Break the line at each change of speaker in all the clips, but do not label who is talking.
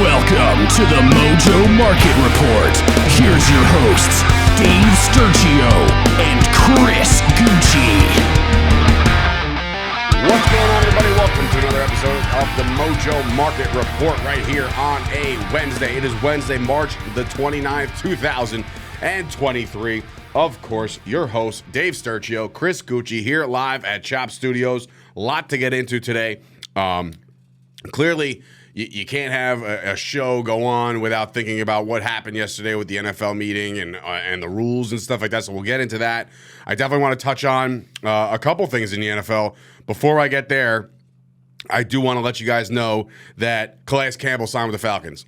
Welcome to the Mojo Market Report. Here's your hosts, Dave Sturgio and Chris Gucci.
What's going on, everybody? Welcome to another episode of the Mojo Market Report right here on a Wednesday. It is Wednesday, March the 29th, 2023. Of course, your host, Dave Sturgio, Chris Gucci, here live at Chop Studios. A lot to get into today. Clearly, you can't have a show go on without thinking about what happened yesterday with the NFL meeting and the rules and stuff like that. So we'll get into that. I definitely want to touch on a couple things in the NFL. Before I get there, I do want to let you guys know that Calais Campbell signed with the Falcons.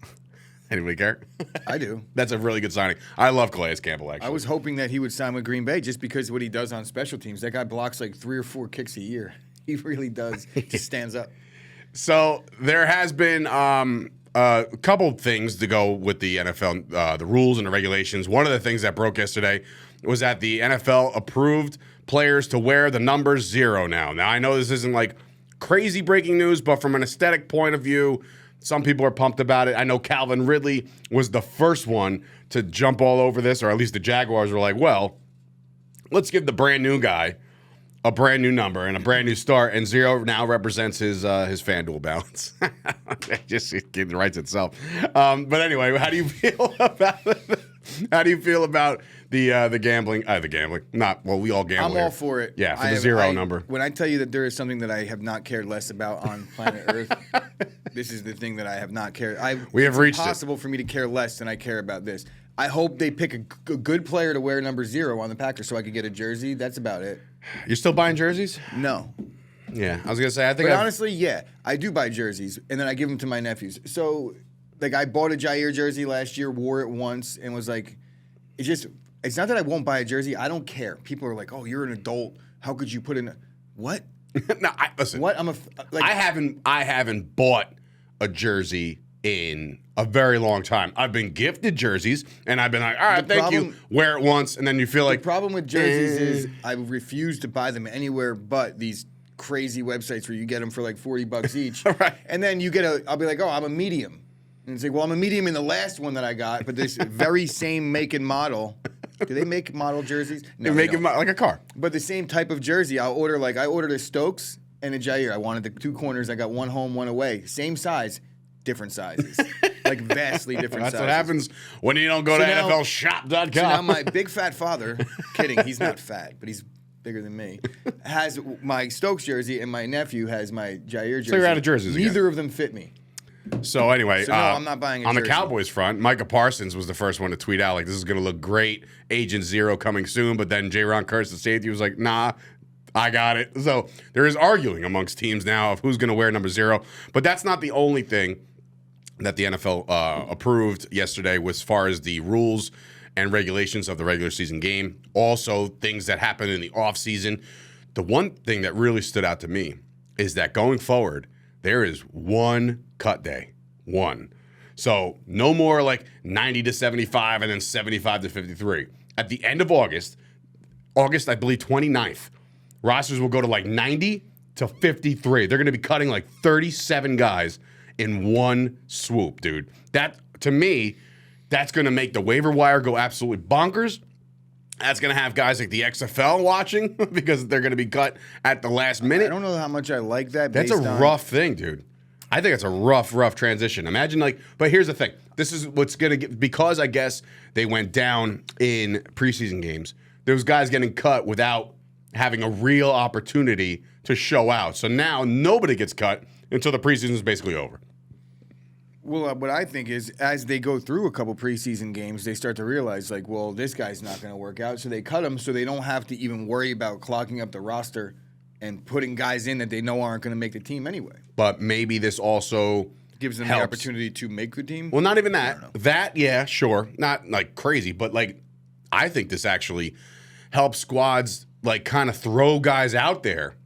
Anybody care?
I do.
That's a really good signing. I love Calais Campbell, actually.
I was hoping that he would sign with Green Bay just because of what he does on special teams. That guy blocks like 3 or 4 kicks a year. He really does. Just stands up.
So there has been a couple things to go with the NFL, the rules and the regulations. One of the things that broke yesterday was that the NFL approved players to wear the number 0 now. Now, I know this isn't like crazy breaking news, but from an aesthetic point of view, some people are pumped about it. I know Calvin Ridley was the first one to jump all over this, or at least the Jaguars were like, well, let's give the brand new guy a brand new number and a brand new start, and 0 now represents his FanDuel balance. It writes itself. But anyway, how do you feel about the gambling? The gambling. We all gamble.
I'm
here.
all for it.
Yeah, for the 0 number.
When I tell you that there is something that I have not cared less about on planet Earth, this is the thing that I have not cared.
We have reached it.
It's impossible for me to care less than I care about this. I hope they pick a good player to wear number 0 on the Packers so I could get a jersey. That's about it.
You're still buying jerseys?
No.
Yeah, I was gonna say
But honestly, yeah, I do buy jerseys, and then I give them to my nephews. So, like, I bought a Jair jersey last year, wore it once, and was like, it's not that I won't buy a jersey. I don't care. People are like, oh, you're an adult. How could you put in what?
No, listen.
What?
I haven't bought a jersey in a very long time. I've been gifted jerseys, and I've been like, all right, thank you. Wear it once, and then you feel like...
The problem with jerseys is I refuse to buy them anywhere but these crazy websites where you get them for like $40 each.
Right.
And then I'll be like, oh, I'm a medium. And it's like, well, I'm a medium in the last one that I got, but this very same make and model. Do they make model jerseys?
No, they make them like a car.
But the same type of jersey, I ordered a Stokes and a Jair. I wanted the 2 corners. I got one home, one away. Same size, different sizes. Like vastly different sizes.
That's what happens when you don't go to NFLshop.com.
So now my big fat father, kidding, he's not fat, but he's bigger than me, has my Stokes jersey, and my nephew has my Jair jersey.
So you're out of jerseys again.
Neither of them fit me.
So anyway,
no, I'm not buying a
on
jersey.
the Cowboys front, Micah Parsons was the first one to tweet out, like, this is going to look great, Agent 0 coming soon, but then J-Ron Curse, the safety, was like, nah, I got it. So there is arguing amongst teams now of who's going to wear number 0, but that's not the only thing that the NFL approved yesterday as far as the rules and regulations of the regular season game. Also, things that happened in the offseason. The one thing that really stood out to me is that going forward, there is one cut day. One. So no more like 90 to 75 and then 75 to 53. At the end of August, I believe 29th, rosters will go to like 90 to 53. They're going to be cutting like 37 guys in one swoop, dude. That, to me, that's going to make the waiver wire go absolutely bonkers. That's going to have guys like the XFL watching because they're going to be cut at the last minute.
I don't know how much I like that.
That's a rough thing, dude. I think it's a rough transition. Imagine but here's the thing. This is what's going to get, because I guess they went down in preseason games, those guys getting cut without having a real opportunity to show out. So now nobody gets cut until the preseason is basically over.
Well, what I think is as they go through a couple preseason games, they start to realize, like, well, this guy's not going to work out. So they cut him so they don't have to even worry about clogging up the roster and putting guys in that they know aren't going to make the team anyway.
But maybe this also
gives them
helps.
The opportunity to make the team?
Well, not even that. That, yeah, sure. Not like crazy, but like I think this actually helps squads like kind of throw guys out there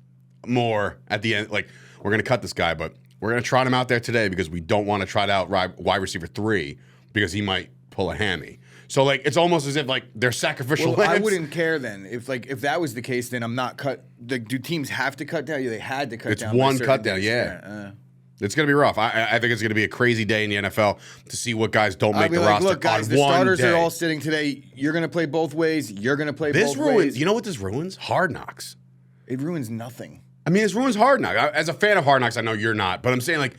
more at the end. Like, we're going to cut this guy, but we're going to trot him out there today because we don't want to trot out wide receiver 3 because he might pull a hammy. So, like, it's almost as if, like, they're sacrificial lambs.
I wouldn't care then. If that was the case, then I'm not cut. Do teams have to cut down? Yeah, they had to cut down.
It's one cut down, yeah. It's going to be rough. I think it's going to be a crazy day in the NFL to see what guys don't make the roster.
Look, guys,
on
the
one
starters
day.
are all sitting today. You're going to play both ways. You're going to play
This
both
ruins.
ways.
You know what this ruins? Hard Knocks.
It ruins nothing.
I mean, this ruins Hard Knocks. As a fan of Hard Knocks, I know you're not, but I'm saying like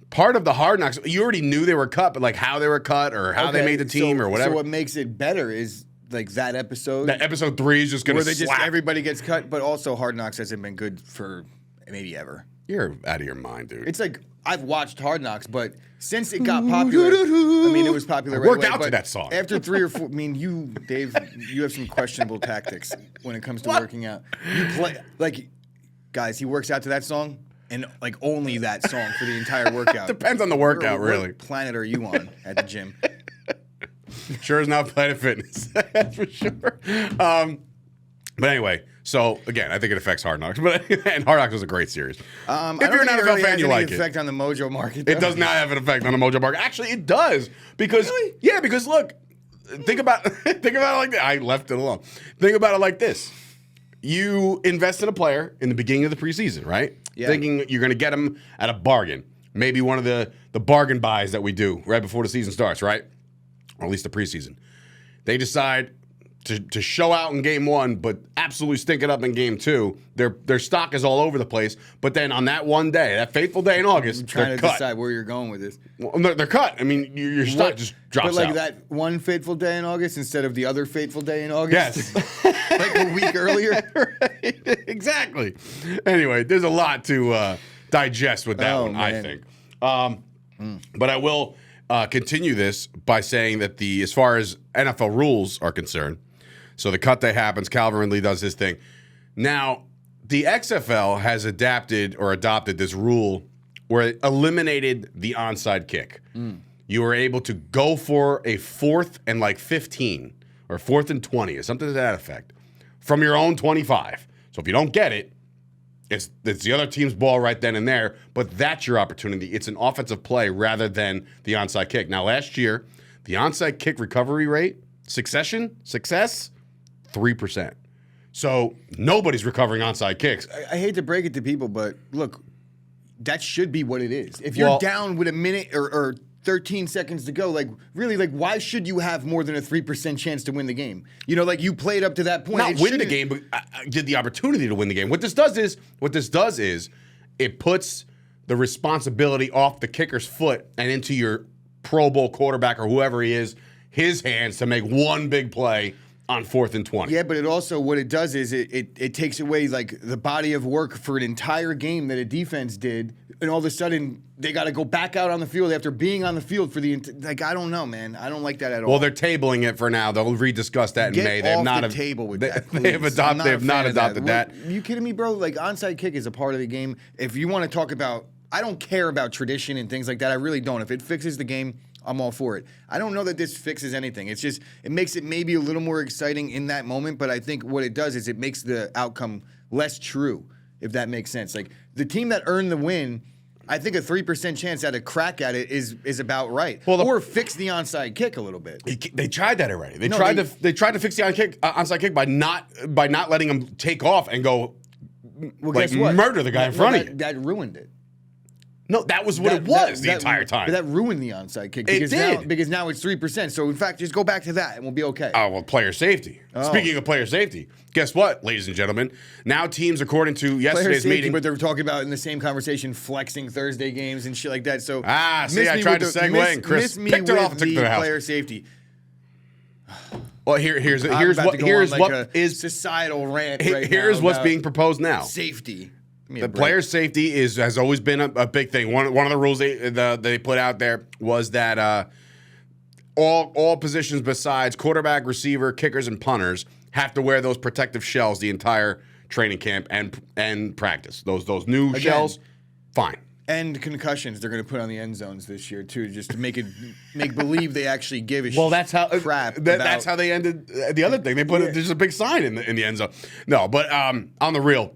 part of the Hard Knocks, you already knew they were cut, but like how they were cut or how they made the team or whatever.
So what makes it better is like that episode.
That episode 3 is just going to slap.
Everybody gets cut, but also Hard Knocks hasn't been good for maybe ever.
You're out of your mind, dude.
It's like I've watched Hard Knocks, but since it got popular, I mean, it was popular right away.
Worked out to that song.
After 3 or 4, I mean, you, Dave, you have some questionable tactics when it comes to working out. You play, like, guys, he works out to that song and, like, only that song for the entire workout.
Depends on the workout, really.
What planet are you on at the gym?
Sure is not Planet Fitness. That's for sure. But anyway, so again, I think it affects Hard Knocks. And Hard Knocks was a great series. If you're an NFL fan, you like it.
Effect on the Mojo Market.
It does not have an effect on the Mojo Market. Actually, it does because because look, think about it like this. I left it alone. Think about it like this: you invest in a player in the beginning of the preseason, right?
Yeah.
Thinking you're going to get him at a bargain, maybe one of the bargain buys that we do right before the season starts, right? Or at least the preseason. They decide to show out in game 1, but absolutely stink it up in game 2. Their stock is all over the place. But then on that one day, that fateful day in August,
I'm trying
they're
to
cut.
decide where you're going with this.
Well, they're cut. I mean, your stock just drops
But like
out.
that one fateful day in August instead of the other fateful day in August?
Yes.
Like a week earlier?
Right. Exactly. Anyway, there's a lot to digest with that one,
man.
I think. But I will continue this by saying that as far as NFL rules are concerned, so the cut day happens, Calvin Ridley does his thing. Now, the XFL has adopted this rule where it eliminated the onside kick. You were able to go for a 4th and like 15 or 4th and 20 or something to that effect from your own 25. So if you don't get it, it's the other team's ball right then and there, but that's your opportunity. It's an offensive play rather than the onside kick. Now, last year, the onside kick recovery rate, success, 3%. So nobody's recovering onside kicks.
I hate to break it to people, but look, that should be what it is. If you're down with a minute or 13 seconds to go, like really, like why should you have more than a 3% chance to win the game? You know, like you played up to that point.
Not win the game, but I did the opportunity to win the game. What this does is it puts the responsibility off the kicker's foot and into your Pro Bowl quarterback or whoever he is, his hands to make one big play on 4th and 20.
Yeah, but it also, what it does is it takes away like the body of work for an entire game that a defense did, and all of a sudden they got to go back out on the field after being on the field for the like I don't know, man. I don't like that at all.
Well, they're tabling it for now. They'll rediscuss that in May. They have not
table with that.
They have not adopted that.
Are you kidding me, bro? Like onside kick is a part of the game. If you want to talk about, I don't care about tradition and things like that. I really don't. If it fixes the game, I'm all for it. I don't know that this fixes anything. It's just, it makes it maybe a little more exciting in that moment, but I think what it does is it makes the outcome less true, if that makes sense. Like, the team that earned the win, I think a 3% chance at a crack at it is about right. Or fix the onside kick a little bit.
They tried that already. They tried to fix the onside kick by not letting them take off and go
guess what?
Murder the guy in front of you.
That ruined it.
No, that was what it was the entire time.
But that ruined the onside kick.
It did.
Because now it's 3%. So, in fact, just go back to that and we'll be okay.
Oh, well, player safety. Speaking of player safety, guess what, ladies and gentlemen? Now teams, according to yesterday's meeting.
But they're talking about in the same conversation flexing Thursday games and shit like that. So,
I tried to segue and Chris picked it off and took it to the house.
Player safety.
Well, here's what is
societal rant.
Here's what's being proposed now.
Safety.
The player safety has always been a big thing. One of the rules they put out there was that all positions besides quarterback, receiver, kickers, and punters have to wear those protective shells the entire training camp and practice. Those new shells, fine.
And concussions they're going to put on the end zones this year too, just to make believe they actually give a crap.
That's how they ended the other thing. They put there's a big sign in the end zone. No, but on the real.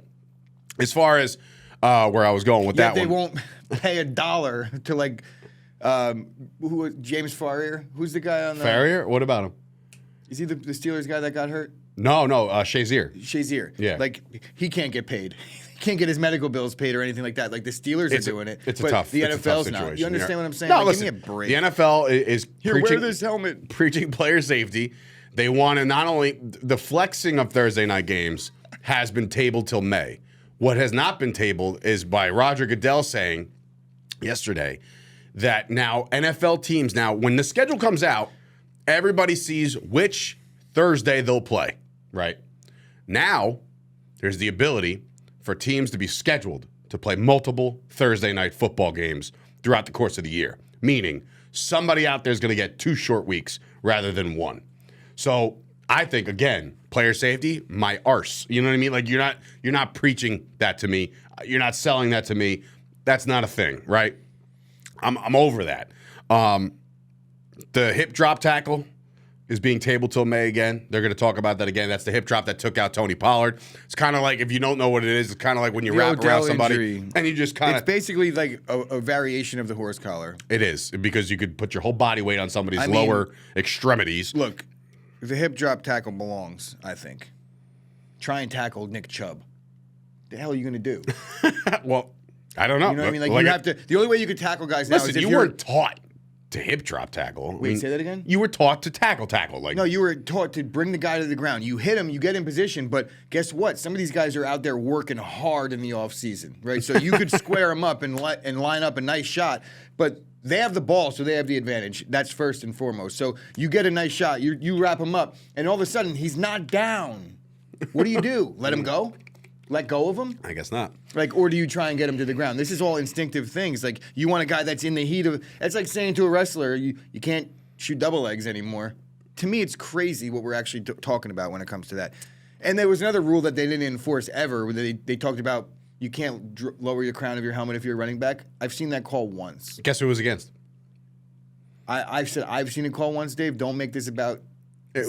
As far as where I was going with that
they
one.
won't pay $1 to like James Farrier. Who's the guy on the
Farrier? What about him?
Is he the Steelers guy that got hurt?
No, Shazier.
Shazier.
Yeah.
Like he can't get paid. can't get his medical bills paid or anything like that. Like the Steelers are doing it.
It's
but
a tough.
The
it's a tough
NFL's not.
situation.
You understand what I'm saying?
No,
Like,
listen.
give me a break.
The NFL is
Here,
preaching,
wear this helmet.
preaching player safety. They want to not only the flexing of Thursday night games has been tabled till May. What has not been tabled is by Roger Goodell saying yesterday that now NFL teams when the schedule comes out, everybody sees which Thursday they'll play. Right now, there's the ability for teams to be scheduled to play multiple Thursday night football games throughout the course of the year, meaning somebody out there is going to get 2 short weeks rather than 1. So I think, again, player safety, my arse. You know what I mean? Like you're not preaching that to me. You're not selling that to me. That's not a thing, right? I'm over that. The hip drop tackle is being tabled till May again. They're going to talk about that again. That's the hip drop that took out Tony Pollard. It's kind of like, if you don't know what it is, it's kind of like when you wrap around somebody
injury.
and you just kind of...
It's basically like a variation of the horse collar.
It is, because you could put your whole body weight on somebody's lower extremities.
Look, the hip drop tackle belongs, I think. Try and tackle Nick Chubb. The hell are you going to do?
Well, I don't know.
You know what I mean? Like you have to... The only way you could tackle guys now is if
you weren't taught to hip drop tackle.
Wait, say that again?
You were taught to tackle. Like
no, you were taught to bring the guy to the ground. You hit him, you get in position, but guess what? Some of these guys are out there working hard in the offseason, right? So you could square them up and line up a nice shot, but they have the ball, so they have the advantage. That's first and foremost. So you get a nice shot, you wrap him up, and all of a sudden he's not down. What do? Let him go? Let go of him?
I guess not.
Like, or do you try and get him to the ground? This is all instinctive things. Like, you want a guy that's in the heat of... It's like saying to a wrestler, you can't shoot double legs anymore. To me, it's crazy what we're actually talking about when it comes to that. And there was another rule that they didn't enforce ever, where they talked about you can't lower your crown of your helmet if you're a running back. I've seen that call once.
Guess who it was against?
I've seen it called once, Dave. Don't make this about...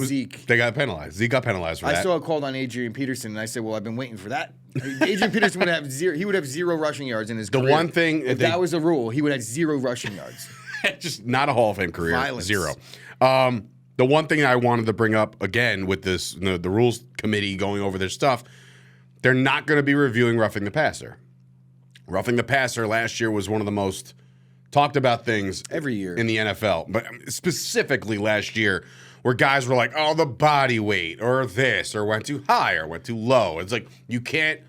Zeke.
They got penalized. Zeke got penalized for that.
I saw it called on Adrian Peterson, and I said, well, I've been waiting for that. Adrian Peterson would have zero. He would have 0 rushing yards in his career.
The one thing...
If that was a rule, he would have 0 rushing yards.
Just not a Hall of Fame career.
Violence.
0. The one thing I wanted to bring up, again, with this the rules committee going over their stuff, they're not going to be reviewing roughing the passer. Roughing the passer last year was one of the most talked about things
every year
in the NFL, but specifically last year, where guys were like, oh, the body weight or this or went too high or went too low. It's like you can't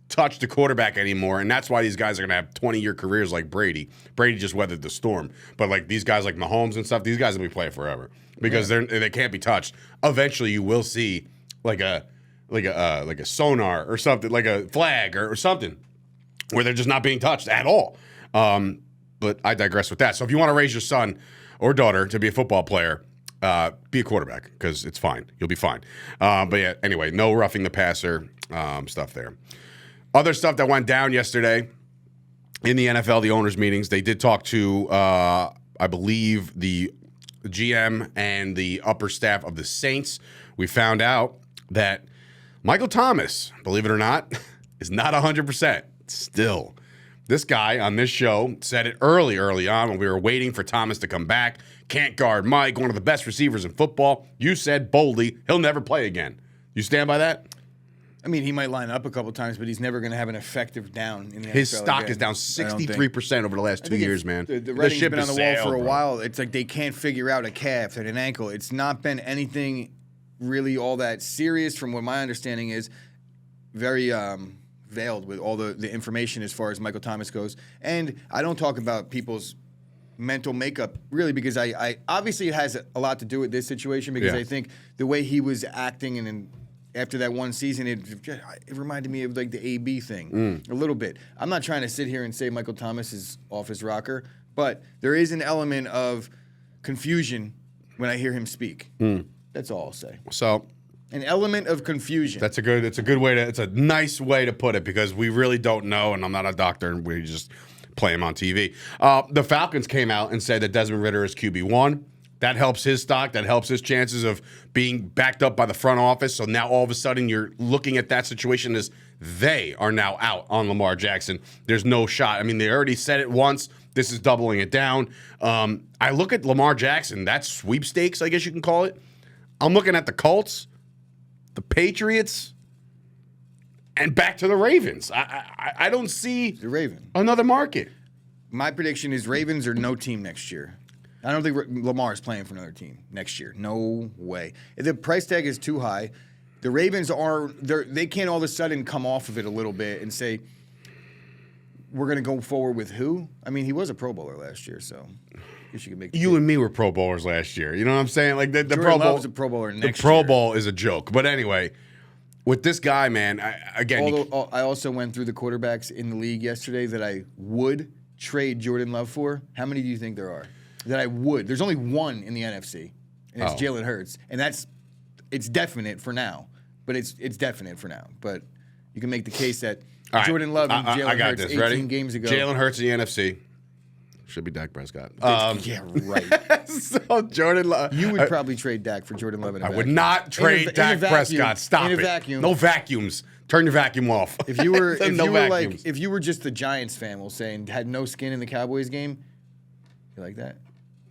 touch the quarterback anymore, and that's why these guys are going to have 20-year careers like Brady. Brady just weathered the storm. But like these guys like Mahomes and stuff, these guys will be playing forever because they can't be touched. Eventually you will see like a sonar or something, like a flag or something where they're just not being touched at all. But I digress with that. So if you want to raise your son or daughter to be a football player, be a quarterback because it's fine. You'll be fine. But yeah, anyway, no roughing the passer stuff there. Other stuff that went down yesterday in the NFL, the owners' meetings, they did talk to, I believe, the GM and the upper staff of the Saints. We found out that Michael Thomas, believe it or not, is not 100% still. This guy on this show said it early on when we were waiting for Thomas to come back. Can't guard Mike, one of the best receivers in football. You said boldly, he'll never play again. You stand by that?
I mean, he might line up a couple times, but he's never going to have an effective down in the
His
NFL
stock
again,
is down 63% over the last 2 years, man.
The writing's
ship
been on
has
the wall
sailed,
for a
bro.
while. It's like they can't figure out a calf and an ankle. It's not been anything really all that serious from what my understanding is. Very veiled with all the information as far as Michael Thomas goes. And I don't talk about people's mental makeup really because I obviously it has a lot to do with this situation because I think the way he was acting and after that one season, it reminded me of like the AB thing a little bit. I'm not trying to sit here and say Michael Thomas is off his rocker, but there is an element of confusion when I hear him speak. That's all I'll say.
So
an element of confusion.
it's a nice way to put it because we really don't know, and I'm not a doctor, and we just play him on TV. The Falcons came out and said that Desmond Ridder is QB1. That helps his stock. That helps his chances of being backed up by the front office. So now all of a sudden you're looking at that situation as they are now out on Lamar Jackson. There's no shot. I mean, they already said it once. This is doubling it down. I look at Lamar Jackson. That's sweepstakes, I guess you can call it. I'm looking at the Colts, the Patriots, And back to the Ravens. I don't see
The Raven.
another market.
My prediction is Ravens are no team next year. I don't think Lamar is playing for another team next year. No way. The price tag is too high. The Ravens they can't all of a sudden come off of it a little bit and say, we're going to go forward with who? I mean, he was a Pro Bowler last year, so I guess you can make
You and me were Pro Bowlers last year. You know what I'm saying? Like the
Jordan
Pro Bowl
Love is a Pro Bowler next
The Pro
year.
Bowl is a joke. But anyway, with this guy, man,
Although I also went through the quarterbacks in the league yesterday that I would trade Jordan Love for. How many do you think there are that I would? There's only one in the NFC, and it's Jalen Hurts, and it's definite for now. But it's definite for now. But you can make the case that Jordan Love and Jalen Hurts 18 games ago.
Jalen Hurts in the NFC. Should be Dak Prescott.
Yeah, right.
So Jordan Love.
You would probably trade Dak for Jordan Love in a
I
vacuum.
would not trade Dak Prescott. Stop
in
it.
a vacuum.
No vacuums. Turn your vacuum off.
If you were,
vacuums.
if you were just a Giants fan, we'll say, and had no skin in the Cowboys game, you like that?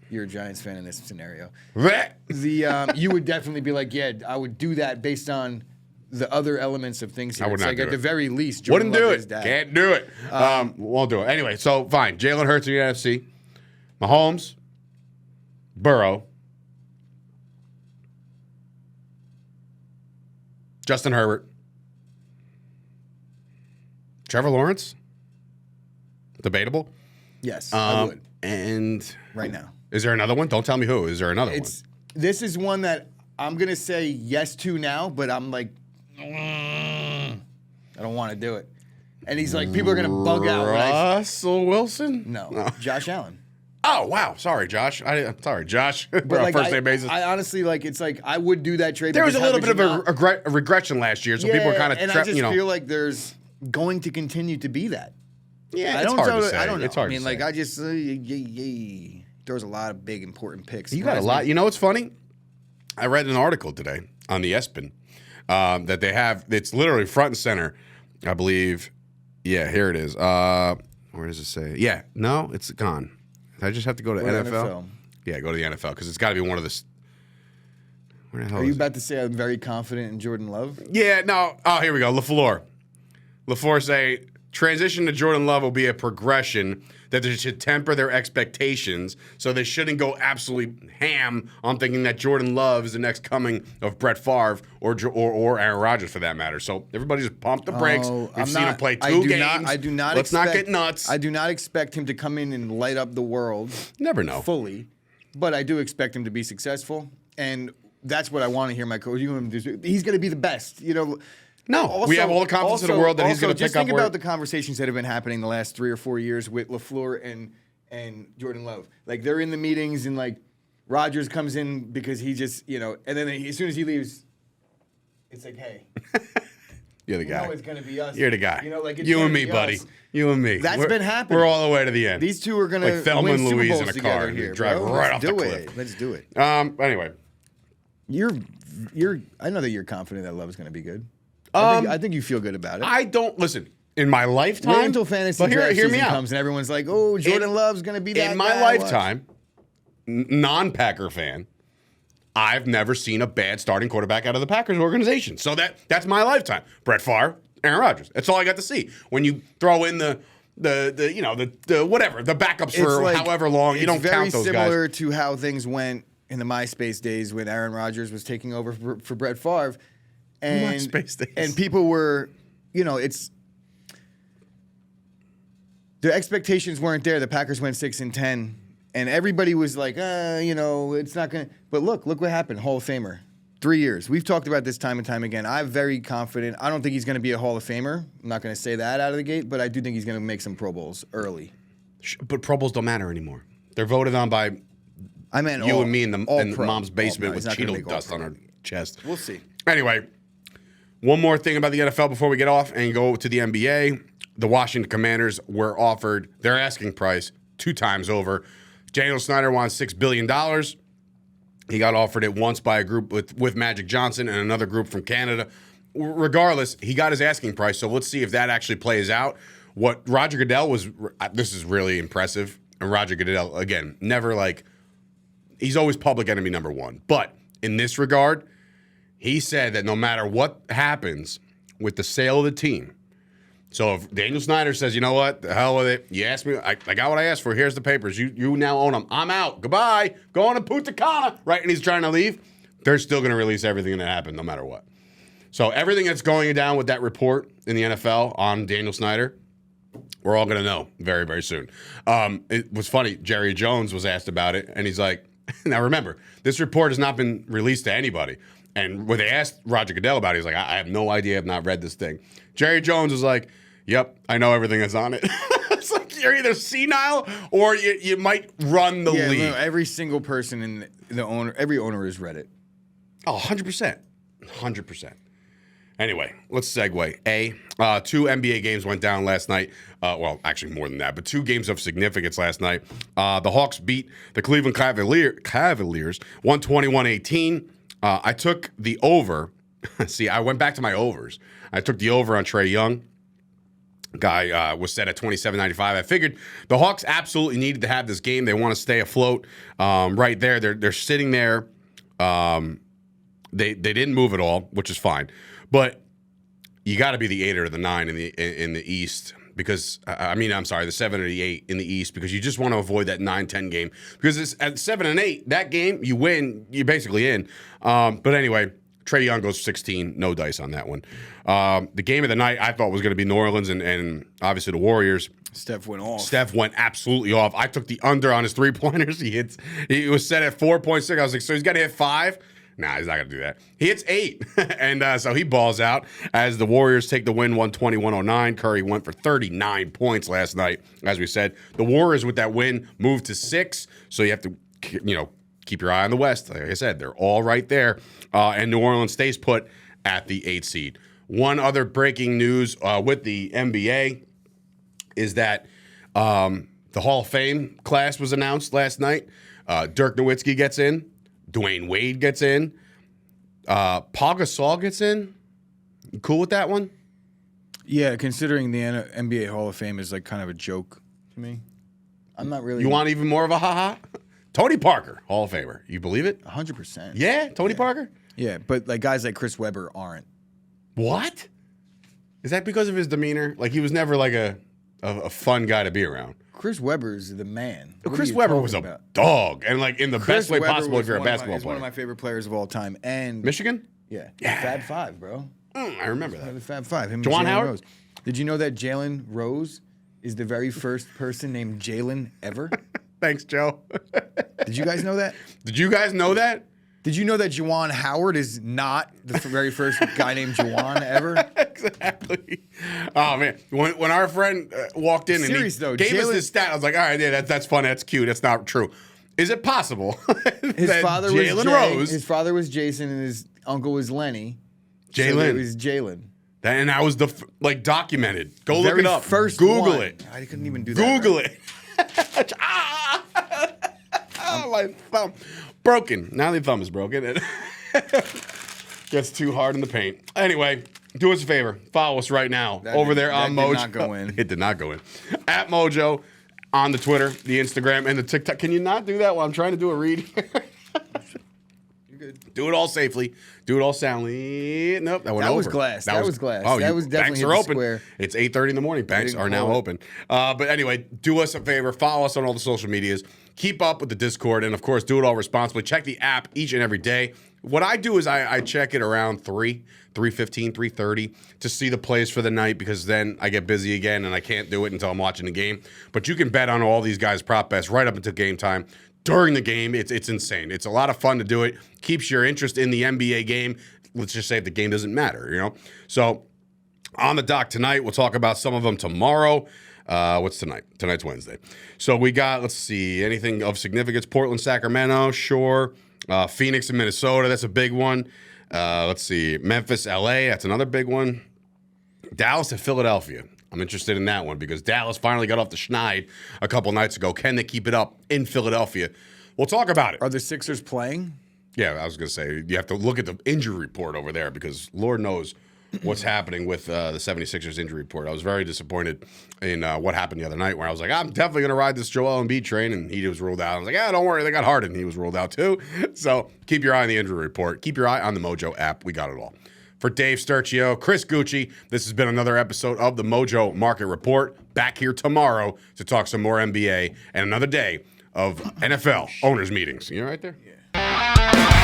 You're a Giants fan in this scenario. You would definitely be like, yeah, I would do that based on the other elements of things here.
I would not do
at
it.
the very least, Jordan
Wouldn't do
Love
it.
is Dak.
Can't do it. Won't do it. Anyway, so fine. Jalen Hurts in the NFC. Mahomes. Burrow. Justin Herbert. Trevor Lawrence. Debatable.
Yes, I would.
And
Right now.
Is there another one? Don't tell me who. Is there another one?
This is one that I'm going to say yes to now, but I'm like, I don't want to do it. And he's like, people are going to bug out.
Russell Wilson?
No, Josh Allen.
Oh, wow. Sorry, Josh. I'm sorry, Josh. We're on
like,
first name basis.
I honestly, like, it's like, I would do that trade.
There was a
because
little bit
how
of
could you not-
a regression last year, so people were kind of
and I just feel like there's going to continue to be that.
Yeah,
I
it's
don't
hard
know.
to say.
I don't know.
It's hard
I mean,
to
like,
say.
I just there was a lot of big important picks.
You got a lot. You know what's funny? I read an article today on the ESPN that they have. It's literally front and center, I believe. Yeah, here it is. Where does it say? Yeah, no, it's gone. I just have to go to NFL. Yeah, go to the NFL because it's got to be one of the. Where the hell
Are you
is it?
about to say I'm very confident in Jordan Love?
Yeah, no. Oh, here we go. LaFleur. LaFleur say transition to Jordan Love will be a progression that they should temper their expectations, so they shouldn't go absolutely ham on thinking that Jordan Love is the next coming of Brett Favre or Aaron Rodgers for that matter. So everybody just pump the brakes. We've seen him play two games.
I do not.
Let's not get nuts.
I do not expect him to come in and light up the world.
Never know.
Fully, but I do expect him to be successful, and that's what I want to hear my coach. He's going to be the best. You know.
No, we have all the confidence in the world that he's going to pick up.
Just think about the conversations that have been happening the last 3 or 4 years with LaFleur and Jordan Love. Like, they're in the meetings, and, like, Rodgers comes in because he just, and then as soon as he leaves, it's like, hey.
You're the guy.
You know it's going to be us.
You're the guy.
Like, it's
you
gonna
and me,
be
buddy.
us.
You and me.
That's been happening.
We're all the way to the end.
These two are going to
like Thelma
win
and
Super
Louise
Bowls
in a
together
car and
here,
drive
bro.
right off the
Let's do
cliff.
it. Let's do it.
Anyway.
I know that you're confident that Love is going to be good. I think you feel good about it.
I don't listen in my lifetime.
Wait until fantasy
but
draft
hear me
season
out.
comes and everyone's like, "Oh, Jordan Love's going to be that."
In my
guy.
lifetime, non-Packer fan, I've never seen a bad starting quarterback out of the Packers organization. So that's my lifetime. Brett Favre, Aaron Rodgers. That's all I got to see. When you throw in the whatever the backups for
like,
however long, you don't count those
It's very
guys.
similar to how things went in the MySpace days when Aaron Rodgers was taking over for Brett Favre. And,
MySpace days.
and people were, it's the expectations weren't there. The Packers went 6-10, and everybody was like, it's not gonna. But look what happened. Hall of Famer, 3 years. We've talked about this time and time again. I'm very confident. I don't think he's gonna be a Hall of Famer. I'm not gonna say that out of the gate, but I do think he's gonna make some Pro Bowls early.
But Pro Bowls don't matter anymore. They're voted on by
I meant
you
all,
and me in
all pro.
mom's basement
No, he's
with
not gonna
Cheeto
make all
dust
pro.
on our chest.
We'll see.
Anyway, one more thing about the NFL before we get off and go to the NBA. The Washington Commanders were offered their asking price 2 times over. Daniel Snyder wants $6 billion. He got offered it once by a group with Magic Johnson and another group from Canada. Regardless, he got his asking price, so let's see if that actually plays out. What Roger Goodell this is really impressive. And Roger Goodell, again, never he's always public enemy number one. But in this regard, he said that no matter what happens, with the sale of the team. So if Daniel Snyder says, you know what, the hell with it, you asked me, I got what I asked for, here's the papers, you now own them, I'm out, goodbye, going to Punta Cana, right, and he's trying to leave, they're still going to release everything that happened no matter what. So everything that's going down with that report in the NFL on Daniel Snyder, we're all going to know very, very soon. It was funny, Jerry Jones was asked about it, and he's like, now remember, this report has not been released to anybody. And when they asked Roger Goodell about it, he's like, I have no idea, I've not read this thing. Jerry Jones was like, yep, I know everything that's on it. It's like you're either senile or you might run the league.
No, every single person in the owner, every owner has read it.
Oh, 100%. 100%. Anyway, let's segue. 2 NBA games went down last night. Well, actually more than that, but 2 games of significance last night. The Hawks beat the Cleveland Cavaliers 121-18. I took the over. See, I went back to my overs. I took the over on Trae Young. Guy was set at 27.95. I figured the Hawks absolutely needed to have this game. They want to stay afloat. Right there, they're sitting there. They didn't move at all, which is fine. But you got to be the 8 or the 9 in the East because I'm sorry, the 7 or the 8 in the East because you just want to avoid that 9-10 game because it's at 7 and 8 that game you win, you're basically in. But anyway. Trae Young goes 16, no dice on that one. The game of the night I thought was going to be New Orleans and obviously the Warriors.
Steph went off.
Steph went absolutely off. I took the under on his 3-pointers. He was set at 4.6. I was like, so he's got to hit 5? Nah, he's not going to do that. He hits 8. And so he balls out as the Warriors take the win 120-109. Curry went for 39 points last night. As we said, the Warriors with that win moved to 6. So you have to, keep your eye on the West. Like I said, they're all right there. And New Orleans stays put at the 8 seed. One other breaking news with the NBA is that the Hall of Fame class was announced last night. Dirk Nowitzki gets in. Dwayne Wade gets in. Paul Gasol gets in. You cool with that one?
Yeah, considering the NBA Hall of Fame is like kind of a joke to me. I'm not really.
You want even more of a ha-ha? Tony Parker, Hall of Famer. You believe it?
100%.
Yeah, Tony Parker?
Yeah, but like guys like Chris Webber aren't.
What? Is that because of his demeanor? Like he was never like a fun guy to be around.
Chris Webber's the man.
Chris Webber was a dog, and like in the best way possible if you're a basketball player.
He's one of my favorite players of all time. And
Michigan?
Yeah.
Yeah.
Fab Five, bro.
I remember that.
The Fab Five. Him
Juwan
and Jalen
Howard?
Rose. Did you know that Jalen Rose is the very first person named Jalen ever?
Thanks, Joe.
Did you guys know that?
Did you guys know that?
Did you know that Juwan Howard is not the very first guy named Juwan ever?
Exactly. Oh man, when our friend walked in and he gave us this stat, I was like, all right, yeah, that's funny, that's cute, that's not true. Is it possible
His father was
Jalen
Jay,
Rose?
His father was Jason, and his uncle was Lenny.
Jalen.
So it was Jalen.
And that was documented. Go look it up.
First
Google
one.
it.
I couldn't even do that.
Google it. My thumb broken. Now the thumb is broken. It gets too hard in the paint. Anyway, do us a favor. Follow us right now over there on Mojo.
That did not go in.
It did not go in. At Mojo on the Twitter, the Instagram, and the TikTok. Can you not do that while I'm trying to do a read?
You're good.
Do it all safely. Do it all soundly. Nope, that went over.
Was glass. That was glass.
Oh,
that was definitely
banks are open.
Square.
It's 8:30 in the morning. Banks are now open. But anyway, do us a favor. Follow us on all the social medias. Keep up with the Discord. And, of course, do it all responsibly. Check the app each and every day. What I do is I check it around 3:15, 3:30 to see the plays for the night because then I get busy again and I can't do it until I'm watching the game. But you can bet on all these guys' prop bets right up until game time. During the game, it's insane. It's a lot of fun to do it. Keeps your interest in the NBA game. Let's just say if the game doesn't matter, So on the dock tonight, we'll talk about some of them tomorrow. What's tonight? Tonight's Wednesday. So we got, let's see, anything of significance. Portland, Sacramento, sure. Phoenix and Minnesota, that's a big one. Let's see, Memphis, LA, that's another big one. Dallas and Philadelphia. I'm interested in that one because Dallas finally got off the schneid a couple nights ago. Can they keep it up in Philadelphia? We'll talk about it.
Are the Sixers playing?
Yeah, I was going to say, you have to look at the injury report over there because Lord knows what's happening with the 76ers injury report. I was very disappointed in what happened the other night where I was like, I'm definitely going to ride this Joel Embiid train, and he was ruled out. I was like, don't worry, they got Harden. He was ruled out too. So keep your eye on the injury report. Keep your eye on the Mojo app. We got it all. For Dave Sturchio, Chris Gucci, this has been another episode of the Mojo Market Report. Back here tomorrow to talk some more NBA and another day of NFL owners meetings. You right there?
Yeah.